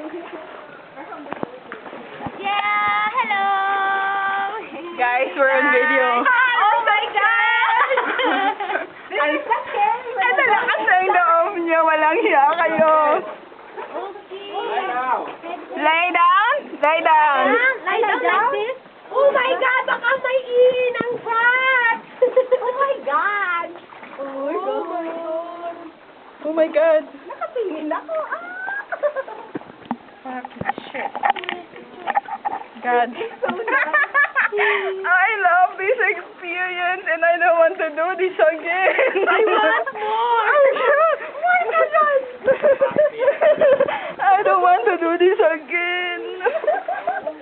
Yeah, hello! Guys, we're on video. Oh my God! Ang lakas ng loob niyo. Walang hiya kayo. Okay. Lay down. Lay down. Lie down like this? Oh my God! Baka may ihin ang cat! Oh my God! Oh my God! Oh my God. Nakatingin ako. Fucking shit. God. I love this experience and I don't want to do this again. I want more! Why not? I don't want to do this again.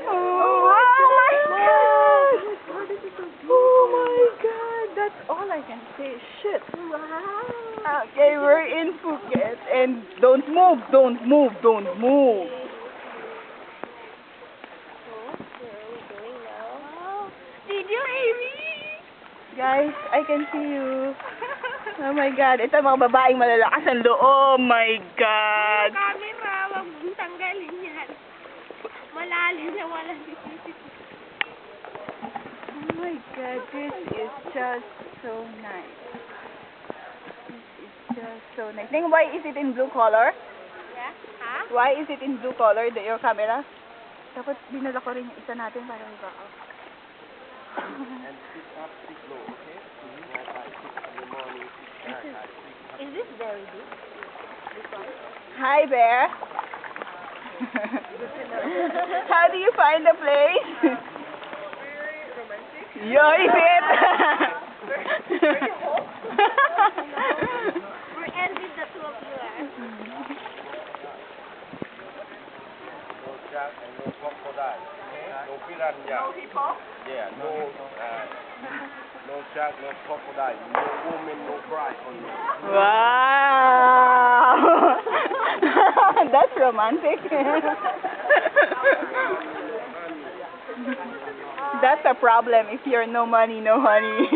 Oh my God. Oh my God. That's all I can say. Shit. Wow! Okay, we're in Phuket and don't move, don't move, don't move. Video, Amy! Guys, I can see you. Oh my God, ito mga babaeng malalakas ang loob. Oh my God. Camera, wag mong tanggalin yan. Malalim na walang Oh my God, this is just so nice. This is just so nice. Think, why is it in blue color? Yeah? Ha? Why is it in blue color, your camera? Dapat dinala ko rin yung isa natin para iba ko. And sit up, sit low, okay? In the morning, Is this very big? Hi, Bear. How do you find the place? Yo, is it? We're envied the two of you are. no shark and no crocodile, no piranha. No people? Yeah, no shark, no crocodile, no woman, no bride on you. Wow. That's romantic. That's a problem if you're no money, no honey.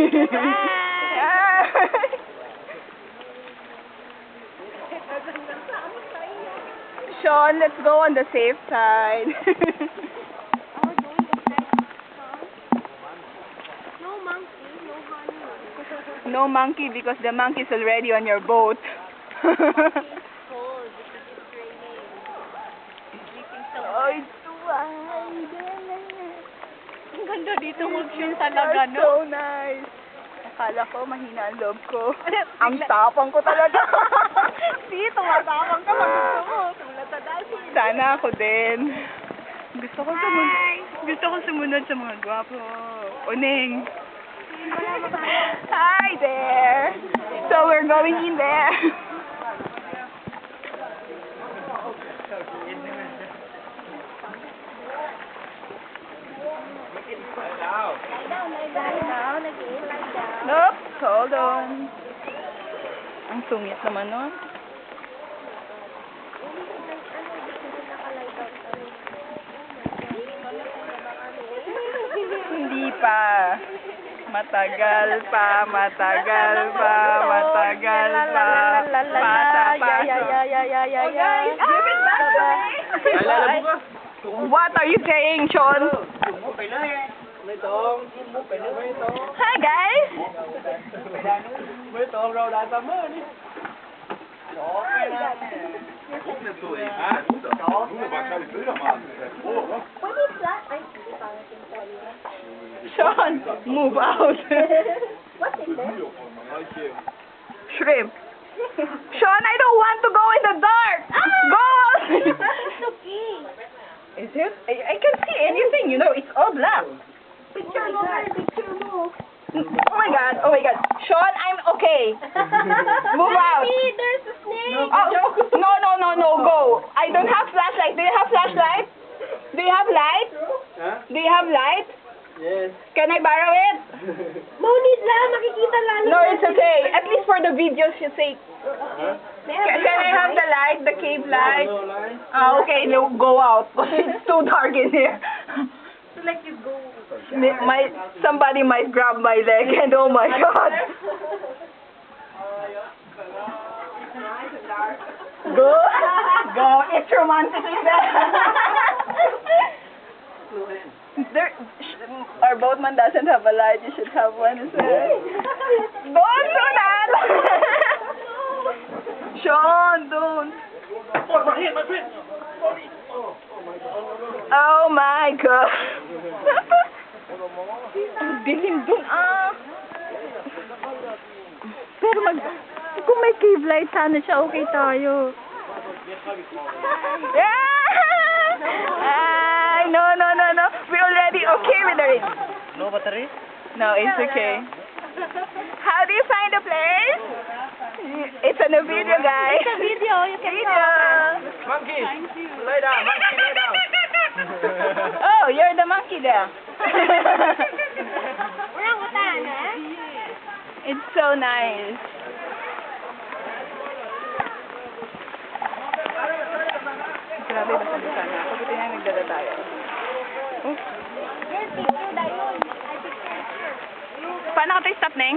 Sean, let's go on the safe side. No monkey, no honey. No monkey because the monkey's already on your boat. It's cold because it's raining. It's sleeping so Ay, hard. tuway. Ang ganda dito mag-chill That's talaga, no? so nice. Akala ko mahina ang loob ko. Ang tapang ko talaga. See, tumatapang ka pag gusto mo. Tulad sa dati. Sana ako din. Gusto ko sumunod sa mga gwapo. Uneng. Hi there. So we're going in there. Nope, hold on. Ang sungit naman nun. Hindi pa. Matagal pa, matagal pa, matagal pa. Pasa, pasa. Oh guys, give it back to me. What are you saying, Sean? Hi guys. Sean, move out. What is this? Shrimp. Sean, I don't want to go in the dark. Go out. It's okay. Is it? I can see anything, you know, it's all black. Picture mo, picture mo. Oh my God, oh my God. Sean, I'm okay. Move out. Mommy, there's a snake. Oh, no, go. I don't have flashlight. Do you have flashlight? Do you have light? Do you have light? Yes. Can I borrow it? No need lang, makikita lalo. No, it's okay. At least for the video's sake. Huh? Can I have the light, the cave light? No line? Okay, no, go out. It's too dark in here. Like you go. Somebody might grab my leg and oh my God. Go! Go! It's romantic in there! Our boatman doesn't have a light. You should have one as well. Don't do that! Sean, don't. Oh my God. Dilim dun Pero kung may cave light sana siya, okay tayo. No. We already okay with the race. No battery? No, it's okay. How do you find the place? It's on a video, guys. It's a video. You can Monkey! Lay down, monkey, lay down. Oh, you're the monkey there. Orangutan, eh? It's so nice. Grabe, basta-basta na. Pagkita niya, nagdala tayo. Oh. Yes, picture na yun. Paano ka tayo stop, Neng?